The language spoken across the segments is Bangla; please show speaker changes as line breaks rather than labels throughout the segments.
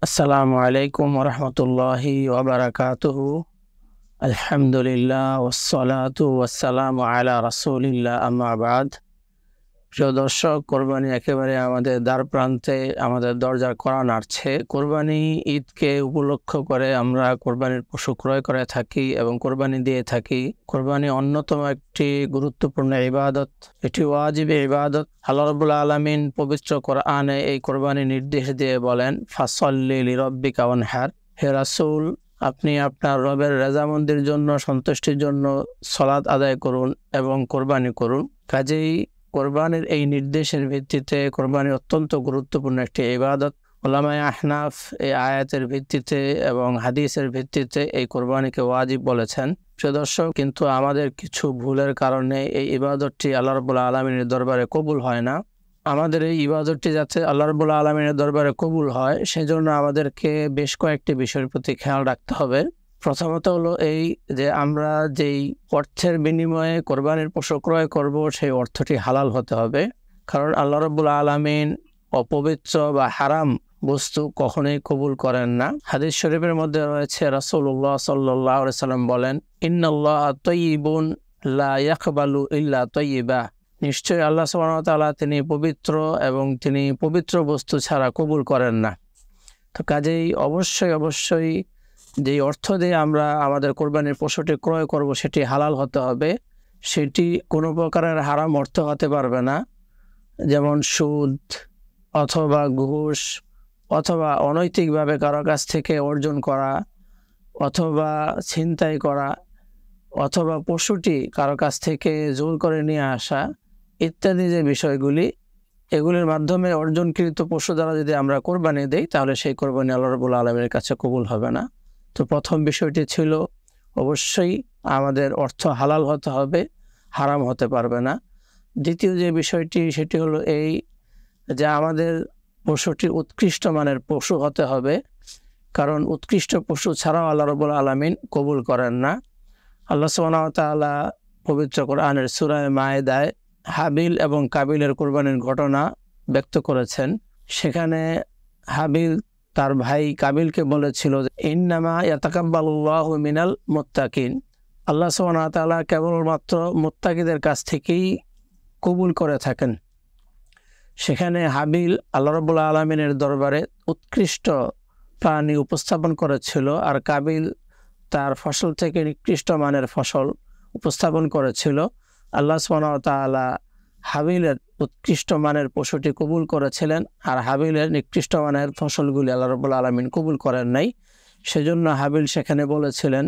আসসালামু আলাইকুম ওরহমতুল্লাহি ওয়াবারাকাতুহু। আলহামদুলিল্লাহ ওয়াসসালাতু ওয়াসসালামু আলা রাসূলিল্লাহ, আম্মা বাদ। প্রিয় দর্শক, কোরবানি একেবারে আমাদের দ্বার প্রান্তে, আমাদের দরজার কড়া নাড়ছে। কোরবানি ঈদকে উপলক্ষ করে আমরা কোরবানির পশু ক্রয় করে থাকি এবং কোরবানি দিয়ে থাকি। কোরবানি অন্যতম একটি গুরুত্বপূর্ণ ইবাদত, এটি ওয়াজিব ইবাদত। আল্লাহ রাব্বুল আলামিন পবিত্র কোরআনে এই কোরবানি নির্দেশ দিয়ে বলেন, ফাসল্লি লিরাব্বিকা ওয়ানহার। হে রাসূল, আপনি আপনার রবের রেজামন্দির জন্য, সন্তুষ্টির জন্য সালাত আদায় করুন এবং কোরবানি করুন। কাজেই কোরবানির এই নির্দেশের ভিত্তিতে কোরবানি অত্যন্ত গুরুত্বপূর্ণ একটি ইবাদত। উলামায়ে আহনাফ এই আয়াতের ভিত্তিতে এবং হাদিসের ভিত্তিতে এই কোরবানিকে ওয়াজিব বলেছেন। প্রিয় দর্শক, কিন্তু আমাদের কিছু ভুলের কারণে এই ইবাদতটি আল্লাহ রাব্বুল আলামিনের দরবারে কবুল হয় না। আমাদের এই ইবাদতটি যাতে আল্লাহ রাব্বুল আলামিনের দরবারে কবুল হয়, সেজন্য আমাদেরকে বেশ কয়েকটি বিষয়ের প্রতি খেয়াল রাখতে হবে। প্রথমত হলো এই যে আমরা যেই অর্থের বিনিময়ে কোরবানির পশু ক্রয় করব, সেই অর্থটি হালাল হতে হবে। কারণ আল্লাহ রাব্বুল আলামিন অপবিত্র বা হারাম বস্তু কখনোই কবুল করেন না। হাদিস শরীফের মধ্যে রয়েছে, রাসূলুল্লাহ সাল্লাল্লাহু আলাইহি ওয়াসাল্লাম বলেন, ইন্নাল্লাহা তাইয়্যিবুন লা ইয়াকবালু ইল্লা তাইয়্যিবা। নিশ্চয়ই আল্লাহ সুবহানাহু ওয়া তাআলা তিনি পবিত্র এবং তিনি পবিত্র বস্তু ছাড়া কবুল করেন না। তো কাজেই অবশ্যই যেই অর্থ দিয়ে আমরা আমাদের কোরবানির পশুটি ক্রয় করব, সেটি হালাল হতে হবে। সেটি কোনো প্রকারের হারাম অর্থ হতে পারবে না, যেমন সুদ অথবা ঘুষ অথবা অনৈতিকভাবে কারো কাছ থেকে অর্জন করা অথবা ছিনতাই করা অথবা পশুটি কারো কাছ থেকে জোর করে নিয়ে আসা ইত্যাদি যে বিষয়গুলি, এগুলির মাধ্যমে অর্জনকৃত পশু দ্বারা যদি আমরা কোরবানি দেই, তাহলে সেই কোরবানি আল্লাহ রাব্বুল আলামিনের কাছে কবুল হবে না। তো প্রথম বিষয়টি ছিল অবশ্যই আমাদের অর্থ হালাল হতে হবে, হারাম হতে পারবে না। দ্বিতীয় যে বিষয়টি, সেটি হলো এই যে আমাদের পশুটি উৎকৃষ্ট মানের পশু হতে হবে, কারণ উৎকৃষ্ট পশু ছাড়াও আল্লাহ রাব্বুল আলামিন কবুল করেন না। আল্লাহ সুবহানাহু ওয়া তাআলা পবিত্র কোরআনের সূরা মায়েদায় হাবিল এবং কাবিলের কোরবানির ঘটনা ব্যক্ত করেছেন। সেখানে হাবিল তার ভাই কাবিলকে বলেছিল, ইন্নামা ইয়াতাকাব্বালুল্লাহু মিনাল মুত্তাকিন। আল্লাহ সুবহানাহু ওয়া তাআলা কেবলমাত্র মুত্তাকিদের কাছ থেকেই কবুল করে থাকেন। সেখানে হাবিল আল্লাহ রাব্বুল আলামিনের দরবারে উৎকৃষ্ট প্রাণী উপস্থাপন করেছিল, আর কাবিল তার ফসল থেকে নিকৃষ্ট মানের ফসল উপস্থাপন করেছিল। আল্লাহ সুবহানাহু ওয়া তাআলা হাবিলের উৎকৃষ্ট মানের পশুটি কবুল করেছিলেন, আর হাবিলের নিকৃষ্ট মানের ফসলগুলি আল্লাহ রাব্বুল আলামিন কবুল করেন নাই। সেজন্য হাবিল সেখানে বলেছিলেন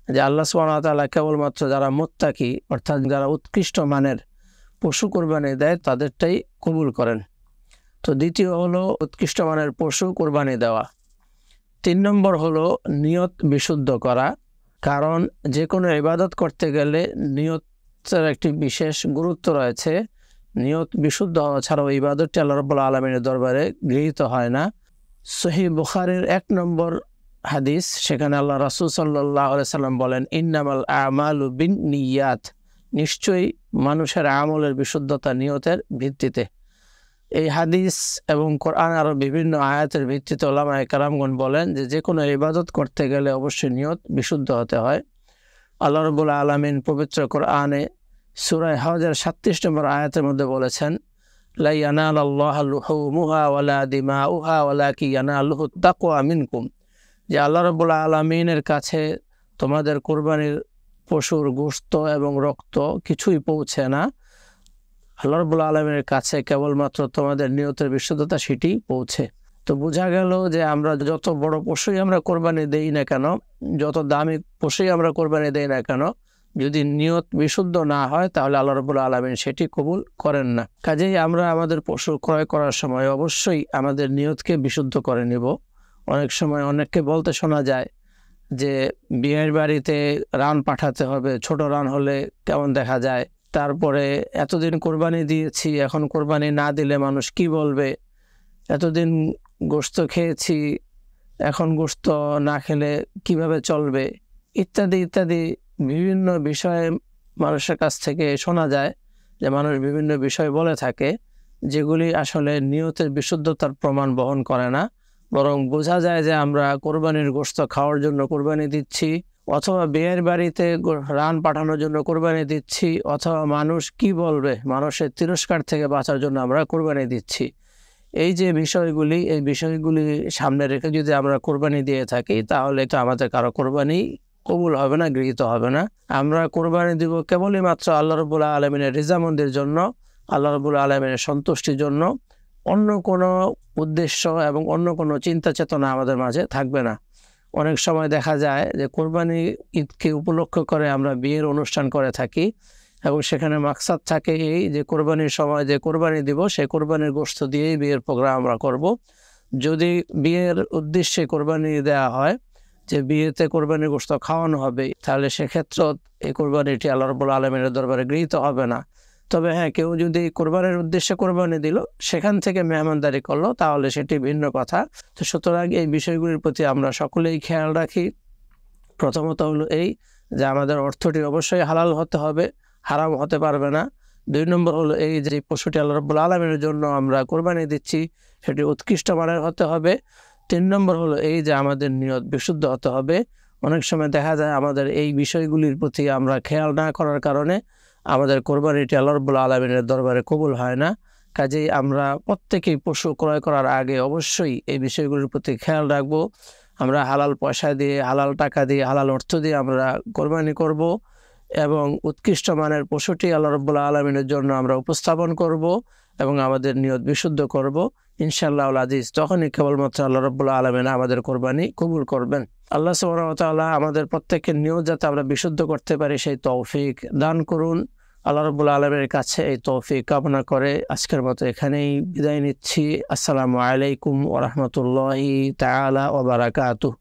যে আল্লাহ সুবহানাহু ওয়া তাআলা কেবলমাত্র যারা মুত্তাকি, অর্থাৎ যারা উৎকৃষ্ট মানের পশু কোরবানি দেয়, তাদেরটাই কবুল করেন। তো দ্বিতীয় হলো উৎকৃষ্ট মানের পশু কোরবানি দেওয়া। 3 নম্বর হলো নিয়ত বিশুদ্ধ করা। কারণ যে কোনো ইবাদত করতে গেলে নিয়তের একটি বিশেষ গুরুত্ব রয়েছে। নিয়ত বিশুদ্ধ হওয়া ছাড়াও ইবাদতটি আল্লাহ রাব্বুল আলামিনের দরবারে গৃহীত হয় না। সহিহ বুখারীর 1 নম্বর হাদিস, সেখানে আল্লাহ রাসূল সাল্লাল্লাহু আলাইহি সাল্লাম বলেন, ইন্নামাল আমালু বিন্নিয়াত। নিশ্চয়ই মানুষের আমলের বিশুদ্ধতা নিয়তের ভিত্তিতে। এই হাদিস এবং কোরআন আরও বিভিন্ন আয়াতের ভিত্তিতে উলামায়ে কেরামগণ বলেন যে কোনো ইবাদত করতে গেলে অবশ্যই নিয়ত বিশুদ্ধ হতে হয়। আল্লাহ রাব্বুল আলামিন পবিত্র কোরআনে সূরা হজের 37 নম্বর আয়াতের মধ্যে বলেছেন, লা ইয়ানালাল্লাহু লুহুমুহা ওয়ালা দিমাউহা ওয়ালাকিন ইয়ানালুহুত তাকওয়া মিনকুম। যে আল্লাহ রাব্বুল আলামিনের কাছে তোমাদের কোরবানির পশুর গোশত এবং রক্ত কিছুই পৌঁছে না। আল্লাহ রাব্বুল আলামিনের কাছে কেবলমাত্র তোমাদের নিয়তের বিশুদ্ধতা সেটি পৌঁছে। তো বোঝা গেল যে আমরা যত বড় পশুই আমরা কোরবানি দেই না কেন, যত দামি পশুই আমরা কোরবানি দেই না কেন, যদি নিয়ত বিশুদ্ধ না হয়, তাহলে আল্লাহ রাব্বুল আলামিন সেটি কবুল করেন না। কাজেই আমরা আমাদের পশু ক্রয় করার সময় অবশ্যই আমাদের নিয়তকে বিশুদ্ধ করে নিব। অনেক সময় অনেককে বলতে শোনা যায় যে বিয়ের বাড়িতে রান পাঠাতে হবে, ছোট রান হলে কেমন দেখা যায়, তারপরে এতদিন কোরবানি দিয়েছি, এখন কোরবানি না দিলে মানুষ কি বলবে, এতদিন গোশত খেয়েছি, এখন গোশত না খেলে কিভাবে চলবে, ইত্যাদি ইত্যাদি বিভিন্ন বিষয়ে মানুষের কাছ থেকে শোনা যায় যে মানুষ বিভিন্ন বিষয় বলে থাকে, যেগুলি আসলে নিয়তের বিশুদ্ধতার প্রমাণ বহন করে না, বরং বোঝা যায় যে আমরা কোরবানির গোশত খাওয়ার জন্য কোরবানি দিচ্ছি, অথবা বিয়ের বাড়িতে রান পাঠানোর জন্য কোরবানি দিচ্ছি, অথবা মানুষ কি বলবে, মানুষের তিরস্কার থেকে বাঁচার জন্য আমরা কোরবানি দিচ্ছি। এই যে বিষয়গুলি, এই বিষয়গুলি সামনে রেখে যদি আমরা কোরবানি দিয়ে থাকি, তাহলে তো আমাদের কারো কোরবানি কবুল হবে না, গৃহীত হবে না। আমরা কোরবানি দিব কেবলই মাত্র আল্লাহ রাব্বুল আলামিনের রিজামন্দির জন্য, আল্লাহ রাব্বুল আলামিনের সন্তুষ্টির জন্য। অন্য কোনো উদ্দেশ্য এবং অন্য কোনো চিন্তা চেতনা আমাদের মাঝে থাকবে না। অনেক সময় দেখা যায় যে কোরবানি ঈদকে উপলক্ষ করে আমরা বিয়ের অনুষ্ঠান করে থাকি, এবং সেখানে মাকসাদ থাকে এই যে কোরবানির সময় যে কোরবানি দিব, সেই কোরবানির গোশত দিয়েই বিয়ের প্রোগ্রাম আমরা করব। যদি বিয়ের উদ্দেশ্যে কোরবানি দেওয়া হয়, যে বিয়েতে কোরবানির গোশত খাওয়ানো হবে, তাহলে সেক্ষেত্রে এই কোরবানিটি আল্লাহ রাব্বুল আলামিনের দরবারে গৃহীত হবে না। তবে হ্যাঁ, কেউ যদি কোরবানির উদ্দেশ্যে কোরবানি দিল, সেখান থেকে মেহমানদারি করলো, তাহলে সেটি ভিন্ন কথা। তো সুতরাং এই বিষয়গুলির প্রতি আমরা সকলেই খেয়াল রাখি। প্রথমত হলো এই যে আমাদের অর্থটি অবশ্যই হালাল হতে হবে, হারাম হতে পারবে না। 2 নম্বর হলো এই যে পশুটি আল্লাহ রাব্বুল আলামিনের জন্য আমরা কোরবানি দিচ্ছি, সেটি উৎকৃষ্ট মানের হতে হবে। 3 নম্বর হলো এই যে আমাদের নিয়ত বিশুদ্ধ হতে হবে। অনেক সময় দেখা যায় আমাদের এই বিষয়গুলির প্রতি আমরা খেয়াল না করার কারণে আমাদের কোরবানিটি আল্লাহ রাব্বুল আলামিনের দরবারে কবুল হয় না। কাজেই আমরা প্রত্যেকেই পশু ক্রয় করার আগে অবশ্যই এই বিষয়গুলির প্রতি খেয়াল রাখবো। আমরা হালাল পয়সা দিয়ে, হালাল টাকা দিয়ে, হালাল অর্থ দিয়ে আমরা কোরবানি করব, এবং উৎকৃষ্ট মানের পশুটি আল্লাহ রাব্বুল আলামিনের জন্য আমরা উপস্থাপন করব এবং আমাদের নিয়ত বিশুদ্ধ করব। ইনশাআল্লাহ আজিজ, তখনই কেবলমাত্র আল্লাহ রাব্বুল আলামিন আমাদের কোরবানি কবুল করবেন। আল্লাহ সুবহানাহু ওয়া তাআলা আমাদের প্রত্যেকের নিয়ত যাতে আমরা বিশুদ্ধ করতে পারি, সেই তৌফিক দান করুন। আল্লাহ রাব্বুল আলামিনের কাছে এই তৌফিক কামনা করে আজকের মতো এখানেই বিদায় নিচ্ছি। আসসালামু আলাইকুম ওয়া রাহমাতুল্লাহি তাআলা ওয়া বারাকাতুহু।